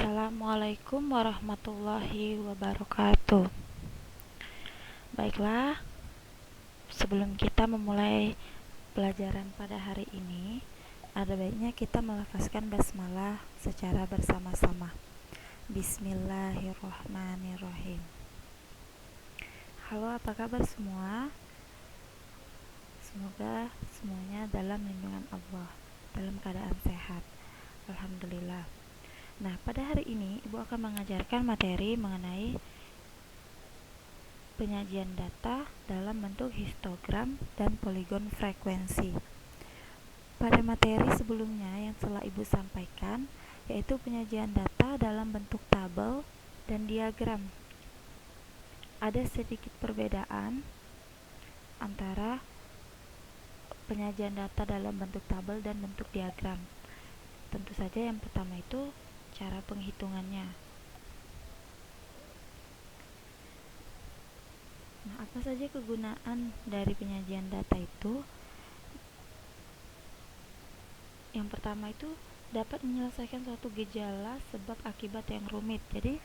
Assalamualaikum warahmatullahi wabarakatuh. Baiklah, sebelum kita memulai pelajaran pada hari ini, ada baiknya kita melafazkan basmalah secara bersama-sama. Bismillahirrahmanirrahim. Halo, apa kabar semua? Semoga semuanya dalam lindungan Allah, dalam keadaan sehat. Alhamdulillah. Nah, pada hari ini Ibu akan mengajarkan materi mengenai penyajian data dalam bentuk histogram dan poligon frekuensi. Pada materi sebelumnya yang telah Ibu sampaikan, yaitu penyajian data dalam bentuk tabel dan diagram. Ada sedikit perbedaan antara penyajian data dalam bentuk tabel dan bentuk diagram. Tentu saja yang pertama itu cara penghitungannya. Nah, apa saja kegunaan dari penyajian data itu? Yang pertama itu dapat menyelesaikan suatu gejala sebab akibat yang rumit. Jadi,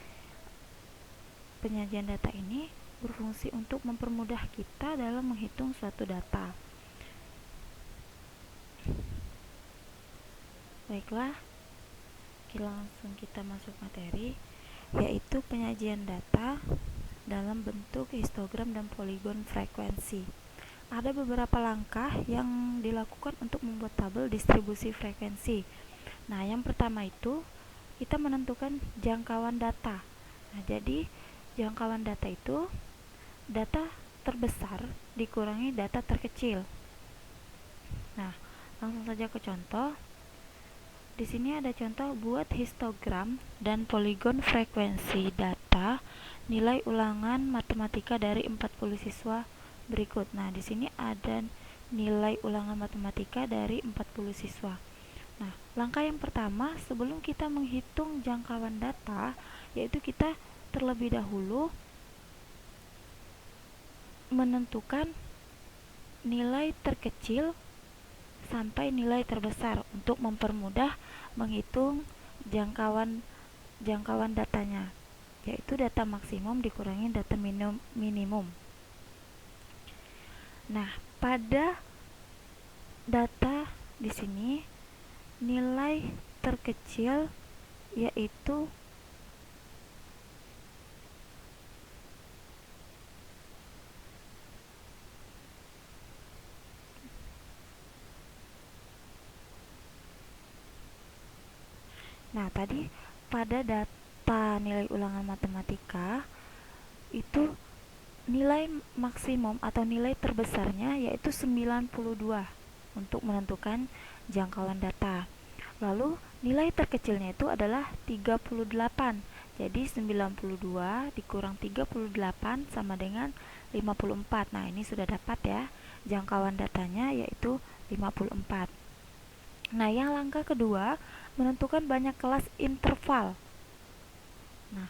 penyajian data ini berfungsi untuk mempermudah kita dalam menghitung suatu data. Baiklah, langsung kita masuk materi, yaitu penyajian data dalam bentuk histogram dan poligon frekuensi. Ada beberapa langkah yang dilakukan untuk membuat tabel distribusi frekuensi. Nah, yang pertama itu kita menentukan jangkauan data. Nah, jadi jangkauan data itu data terbesar dikurangi data terkecil. Nah, langsung saja ke contoh. Di sini ada contoh buat histogram dan poligon frekuensi data nilai ulangan matematika dari 40 siswa berikut. Nah, di sini ada nilai ulangan matematika dari 40 siswa. Nah, langkah yang pertama sebelum kita menghitung jangkauan data, yaitu kita terlebih dahulu menentukan nilai terkecil sampai nilai terbesar untuk mempermudah menghitung jangkauan datanya, yaitu data maksimum dikurangi data minimum. Nah, pada data di sini nilai terkecil yaitu tadi pada data nilai ulangan matematika itu nilai maksimum atau nilai terbesarnya yaitu 92 untuk menentukan jangkauan data. Lalu nilai terkecilnya itu adalah 38. Jadi 92 dikurang 38 sama dengan 54. Nah, ini sudah dapat ya jangkauan datanya yaitu 54. Nah, yang langkah kedua menentukan banyak kelas interval. Nah,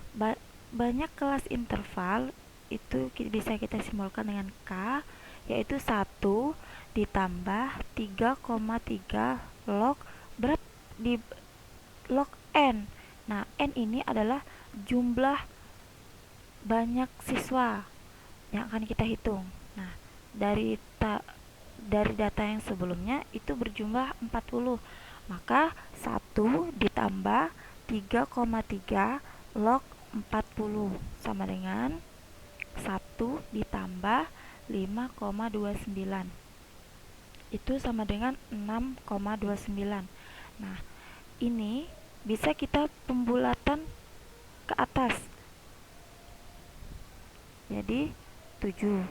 banyak kelas interval itu bisa kita simbolkan dengan K, yaitu 1 ditambah 3,3 log berat di log N. Nah, N ini adalah jumlah banyak siswa yang akan kita hitung. Nah, dari data yang sebelumnya itu berjumlah 40. Maka 1 ditambah 3,3 log 40 sama dengan 1 ditambah 5,29. Itu sama dengan 6,29. Nah, ini bisa kita pembulatan ke atas. Jadi 7.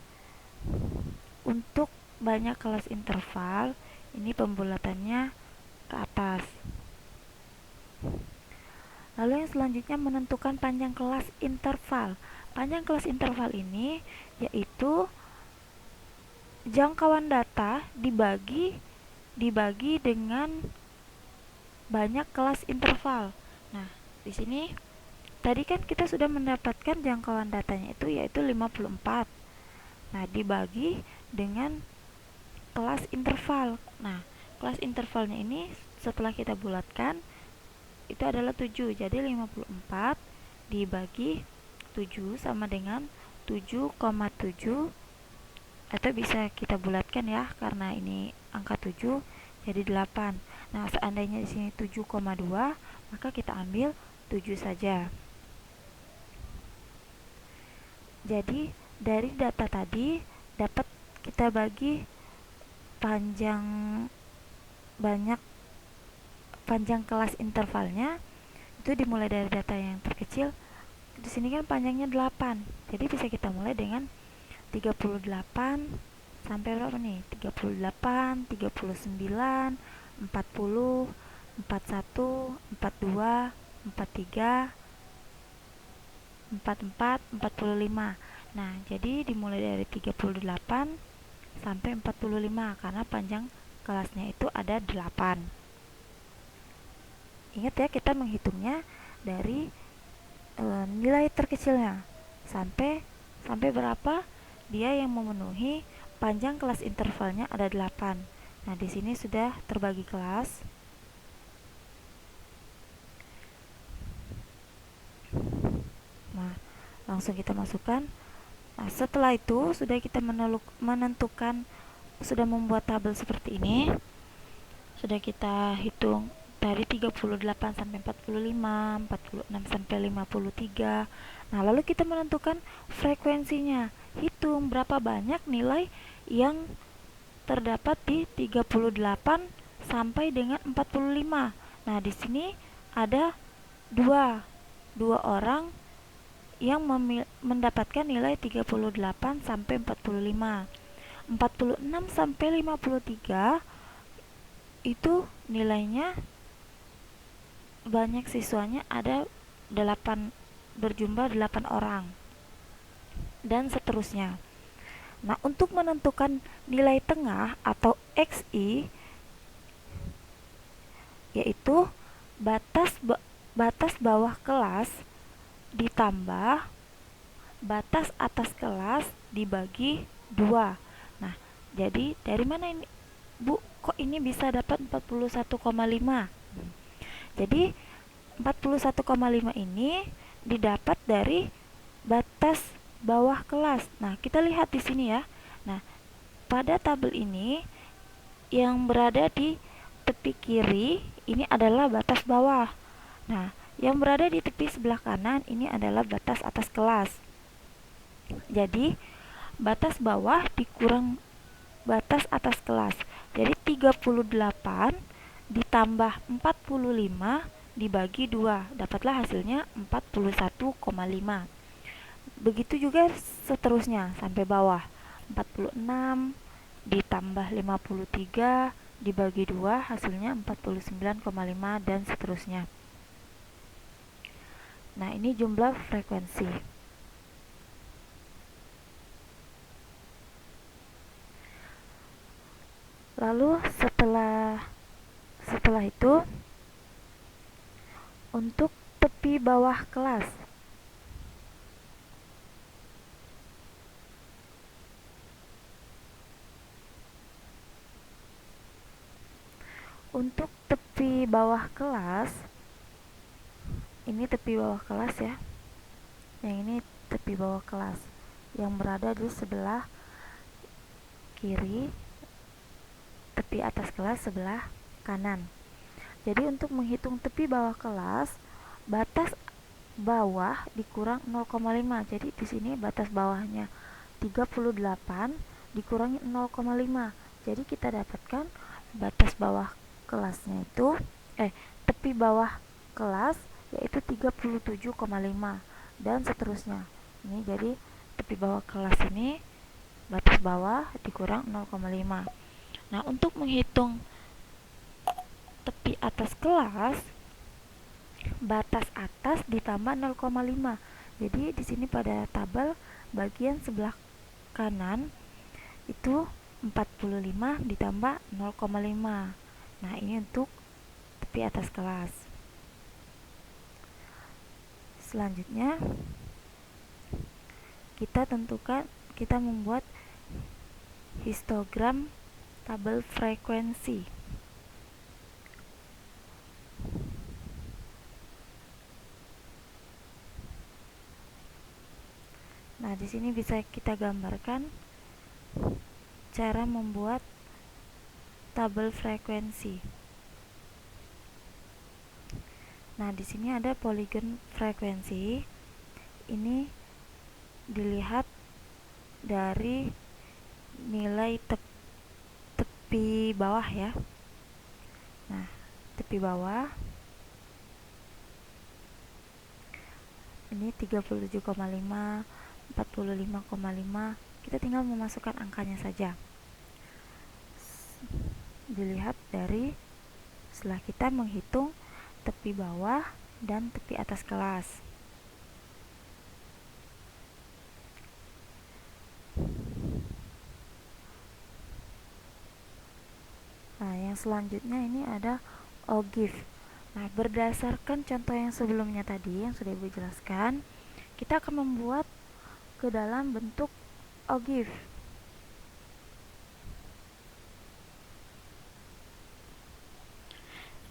Untuk banyak kelas interval, ini pembulatannya ke atas. Lalu yang selanjutnya menentukan panjang kelas interval. Panjang kelas interval ini yaitu jangkauan data dibagi dengan banyak kelas interval. Nah, di sini tadi kan kita sudah mendapatkan jangkauan datanya itu yaitu 54. Nah, dibagi dengan kelas interval. Nah, kelas intervalnya ini setelah kita bulatkan itu adalah 7. Jadi 54 dibagi 7 sama dengan 7,7, atau bisa kita bulatkan ya karena ini angka 7 jadi 8. Nah, seandainya di sini 7,2, maka kita ambil 7 saja. Jadi dari data tadi dapat kita bagi panjang kelas intervalnya itu dimulai dari data yang terkecil. Di sini kan panjangnya 8. Jadi bisa kita mulai dengan 38 sampai berapa nih? 38, 39, 40, 41, 42, 43, 44, 45. Nah, jadi dimulai dari 38 sampai 45 karena panjang kelasnya itu ada 8. Ingat ya, kita menghitungnya dari nilai terkecilnya sampai berapa dia yang memenuhi panjang kelas intervalnya ada 8. Nah, di sini sudah terbagi kelas. Nah, langsung kita masukkan. Nah, setelah itu sudah kita menentukan, sudah membuat tabel seperti ini. Sudah kita hitung dari 38 sampai 45, 46 sampai 53. Nah, lalu kita menentukan frekuensinya. Hitung berapa banyak nilai yang terdapat di 38 sampai dengan 45. Nah, di sini ada dua orang yang mendapatkan nilai 38 sampai 45. 46 sampai 53 itu nilainya banyak, siswanya ada 8, berjumlah 8 orang dan seterusnya. Nah, untuk menentukan nilai tengah atau XI, yaitu batas bawah kelas ditambah batas atas kelas dibagi 2. Nah, jadi dari mana ini, Bu? Kok ini bisa dapat 41,5? Jadi 41,5 ini didapat dari batas bawah kelas. Nah, kita lihat di sini ya. Nah, pada tabel ini yang berada di tepi kiri ini adalah batas bawah. Nah, yang berada di tepi sebelah kanan ini adalah batas atas kelas. Jadi, batas bawah dikurang batas atas kelas. Jadi 38 ditambah 45 dibagi 2, dapatlah hasilnya 41,5. Begitu juga seterusnya sampai bawah. 46 ditambah 53 dibagi 2, hasilnya 49,5 dan seterusnya. Nah, ini jumlah frekuensi. Lalu setelah itu untuk tepi bawah kelas. Untuk tepi bawah kelas, ini tepi bawah kelas ya. Yang ini tepi bawah kelas yang berada di sebelah kiri, tepi atas kelas sebelah kanan. Jadi untuk menghitung tepi bawah kelas, batas bawah dikurang 0,5. Jadi di sini batas bawahnya 38 dikurangi 0,5. Jadi kita dapatkan batas bawah kelasnya itu tepi bawah kelas yaitu 37,5 dan seterusnya. Ini jadi tepi bawah kelas ini batas bawah dikurang 0,5. Nah, untuk menghitung tepi atas kelas, batas atas ditambah 0,5. Jadi di sini pada tabel bagian sebelah kanan itu 45 ditambah 0,5. Nah, ini untuk tepi atas kelas. Selanjutnya kita membuat histogram tabel frekuensi. sini bisa kita gambarkan cara membuat tabel frekuensi. Nah, di sini ada poligon frekuensi. Ini dilihat dari nilai tepi bawah ya. Nah, tepi bawah ini 37,5, 45,5. Kita tinggal memasukkan angkanya saja. Dilihat dari setelah kita menghitung tepi bawah dan tepi atas kelas. Nah, yang selanjutnya ini ada OGIF. Nah, berdasarkan contoh yang sebelumnya tadi yang sudah Ibu jelaskan, kita akan membuat ke dalam bentuk OGIF.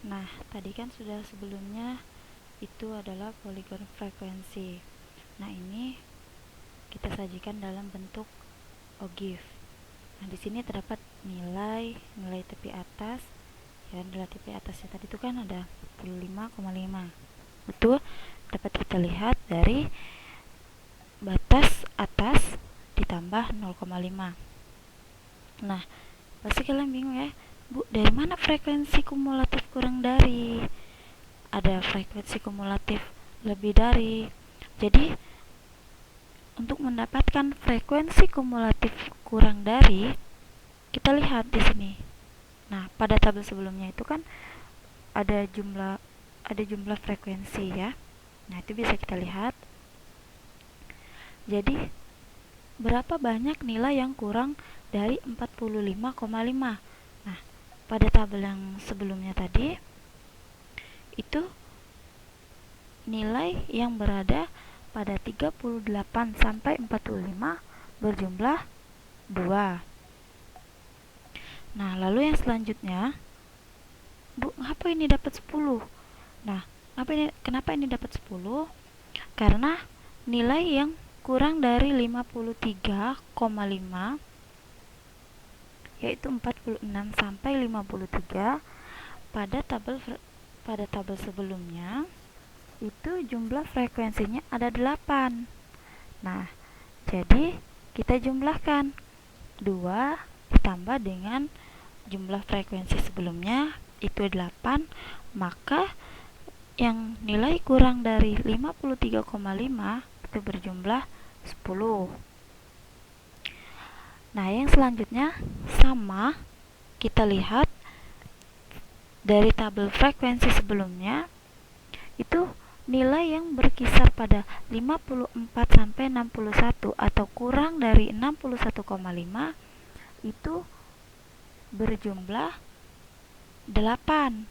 Nah, tadi kan sudah sebelumnya itu adalah poligon frekuensi. Nah, ini kita sajikan dalam bentuk OGIF. Nah, di sini terdapat nilai tepi atas. Ya, nilai tepi atasnya tadi itu kan ada 45,5. Itu dapat kita lihat dari batas atas ditambah 0,5. Nah, pasti kalian bingung ya, Bu, dari mana frekuensi kumulatif kurang dari? Ada frekuensi kumulatif lebih dari. Jadi, untuk mendapatkan frekuensi kumulatif kurang dari, kita lihat di sini. Nah, pada tabel sebelumnya itu kan ada jumlah frekuensi ya. Nah, itu bisa kita lihat. Jadi, berapa banyak nilai yang kurang dari 45,5? Nah, pada tabel yang sebelumnya tadi itu nilai yang berada pada 38 sampai 45 berjumlah 2. Nah, lalu yang selanjutnya, Bu, ngapa ini dapat 10? Nah, kenapa ini dapat 10? Karena nilai yang kurang dari 53,5 yaitu 46 sampai 53 pada tabel sebelumnya itu jumlah frekuensinya ada 8. Nah, jadi kita jumlahkan 2 ditambah dengan jumlah frekuensi sebelumnya itu 8, maka yang nilai kurang dari 53,5 itu berjumlah 10. Nah, yang selanjutnya sama, kita lihat dari tabel frekuensi sebelumnya itu nilai yang berkisar pada 54 sampai 61 atau kurang dari 61,5 itu berjumlah 8.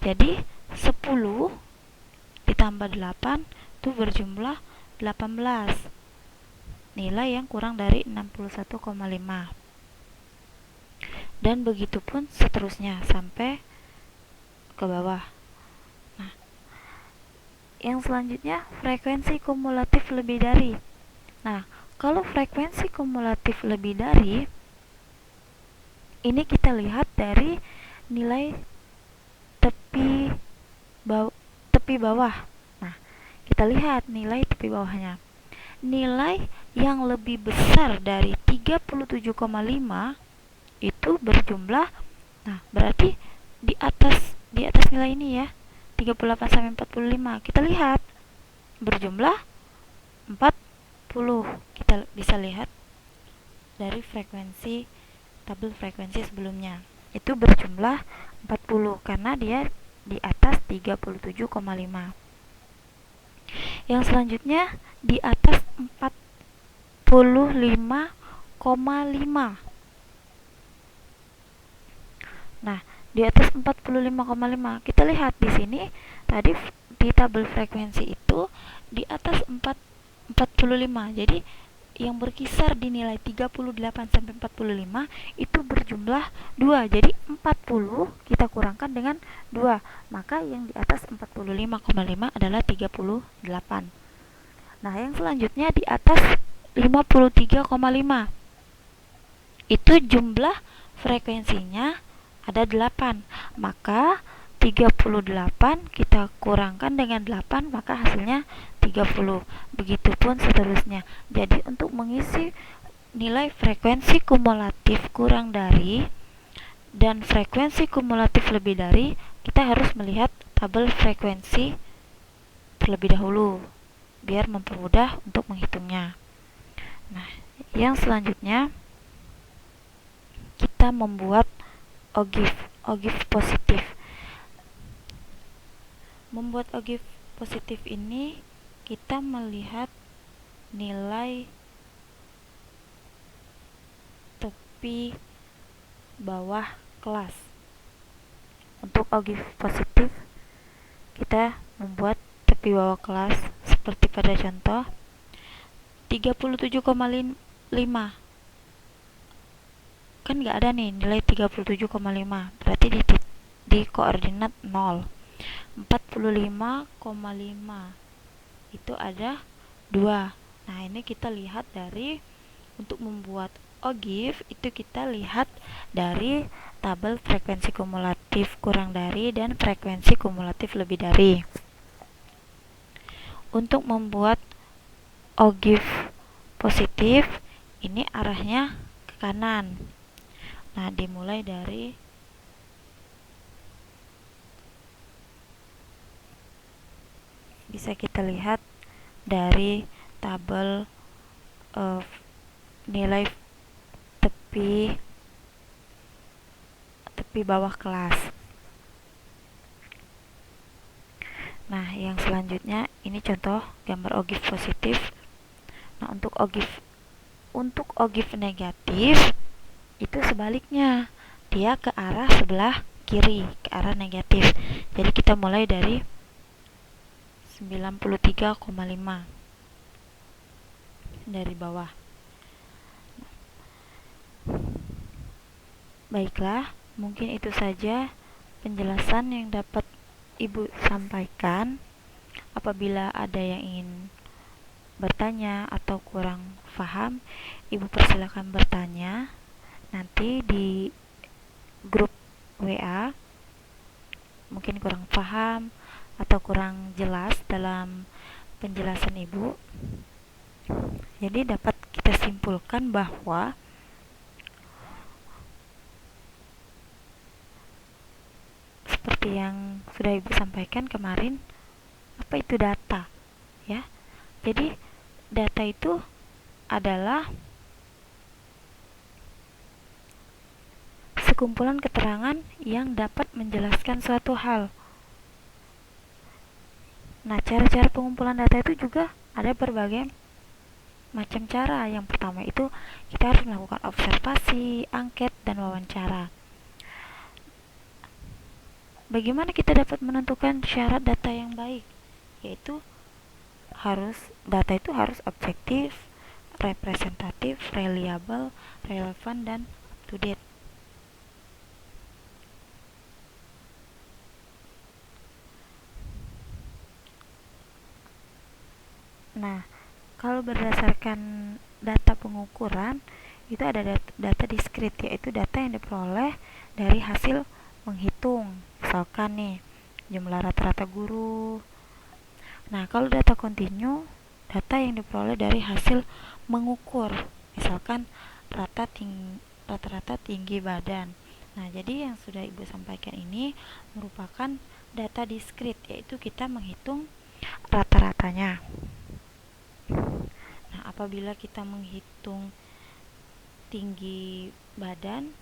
Jadi 10 ditambah 8 itu berjumlah 18. Nilai yang kurang dari 61,5. Dan begitu pun seterusnya sampai ke bawah. Nah, yang selanjutnya frekuensi kumulatif lebih dari. Nah, kalau frekuensi kumulatif lebih dari, ini kita lihat dari nilai tepi bawah. Nah, kita lihat nilai tepi bawahnya. Nilai yang lebih besar dari 37,5 itu berjumlah, nah berarti di atas nilai ini ya, 38 sampai 45. Kita lihat berjumlah 40. Kita bisa lihat dari tabel frekuensi sebelumnya itu berjumlah 40 karena dia di atas 37,5. Yang selanjutnya di atas 45,5. Nah, di atas 45,5 kita lihat di sini tadi di tabel frekuensi itu di atas 45. Jadi yang berkisar di nilai 38 sampai 45 itu berjumlah 2. Jadi 40 kita kurangkan dengan 2. Maka yang di atas 45,5 adalah 38. Nah, yang selanjutnya di atas 53,5. Itu jumlah frekuensinya ada 8. Maka 38 kita kurangkan dengan 8, maka hasilnya 30. Begitupun seterusnya. Jadi untuk mengisi nilai frekuensi kumulatif kurang dari dan frekuensi kumulatif lebih dari, kita harus melihat tabel frekuensi terlebih dahulu biar mempermudah untuk menghitungnya. Nah, yang selanjutnya kita membuat OGIF positif. Membuat OGIF positif ini kita melihat nilai tepi bawah kelas. Untuk OGIF positif kita membuat tepi bawah kelas seperti pada contoh 37,5. Kan nggak ada nih nilai 37,5, berarti di koordinat 0. 45,5 itu ada 2. Nah, ini kita lihat dari, untuk membuat OGIF itu kita lihat dari tabel frekuensi kumulatif kurang dari dan frekuensi kumulatif lebih dari. Untuk membuat OGIF positif ini arahnya ke kanan. Nah, dimulai dari bisa kita lihat dari tabel nilai tepi bawah kelas. Nah, yang selanjutnya ini contoh gambar OGIF positif. Nah, untuk OGIF negatif itu sebaliknya, dia ke arah sebelah kiri, ke arah negatif. Jadi kita mulai dari 93,5 dari bawah. Baiklah, mungkin itu saja penjelasan yang dapat Ibu sampaikan. Apabila ada yang ingin bertanya atau kurang paham, Ibu persilakan bertanya nanti di grup WA. Mungkin kurang paham atau kurang jelas dalam penjelasan Ibu. Jadi dapat kita simpulkan bahwa seperti yang sudah Ibu sampaikan kemarin, apa itu data, ya. Jadi data itu adalah sekumpulan keterangan yang dapat menjelaskan suatu hal. Nah, cara-cara pengumpulan data itu juga ada berbagai macam cara. Yang pertama itu kita harus melakukan observasi, angket, dan wawancara. Bagaimana kita dapat menentukan syarat data yang baik? Yaitu data itu harus objektif, representatif, reliable, relevan, dan up to date. Nah, kalau berdasarkan data pengukuran, itu ada data diskrit, yaitu data yang diperoleh dari hasil menghitung. Misalkan nih, jumlah rata-rata guru. Nah, kalau data kontinu, data yang diperoleh dari hasil mengukur. Misalkan rata-rata tinggi badan. Nah, jadi yang sudah Ibu sampaikan ini merupakan data diskrit, yaitu kita menghitung rata-ratanya. Nah, apabila kita menghitung tinggi badan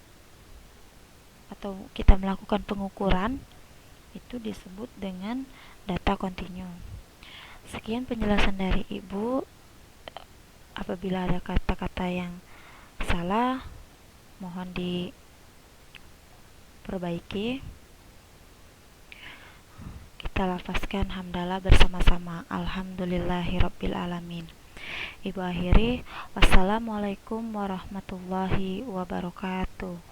atau kita melakukan pengukuran, itu disebut dengan data kontinu. Sekian penjelasan dari Ibu. Apabila ada kata-kata yang salah, mohon diperbaiki. Kita lafazkan hamdalah bersama-sama. Alhamdulillahirabbil alamin. Ibu akhiri, wassalamualaikum warahmatullahi wabarakatuh.